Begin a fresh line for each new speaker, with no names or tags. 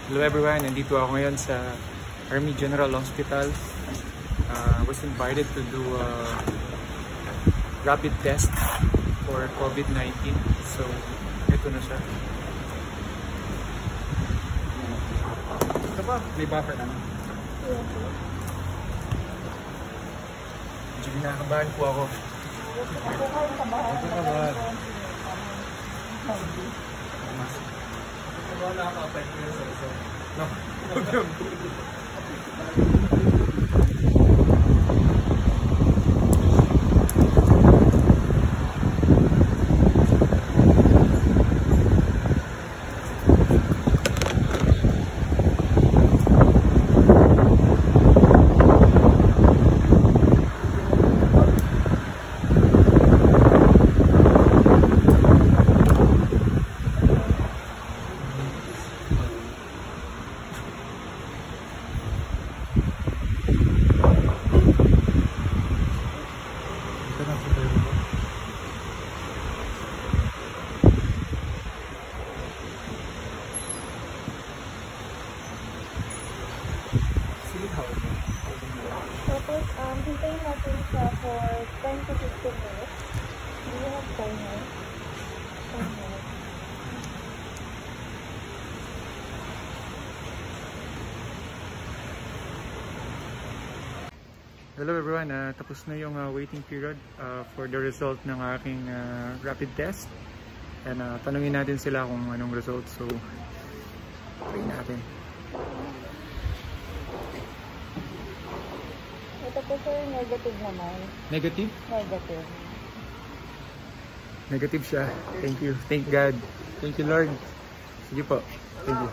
Hello everyone, nandito ako ngayon sa Army General Hospital. I was invited to do a rapid test for COVID-19. So, ito na siya. Ito ba? May buffer na? Medyo kinakabahan po ako. Wala ka pa no.
Tapos, hintayin natin siya for 10 to 15 minutes. Do you have timer?
Hello everyone, tapos na yung waiting period for the result ng aking rapid test. And tanungin natin sila kung anong result. So, try natin.
Ito po sir, negative naman.
Negative?
Negative.
Negative siya. Thank you. Thank God. Thank you Lord. Sige po. Thank you.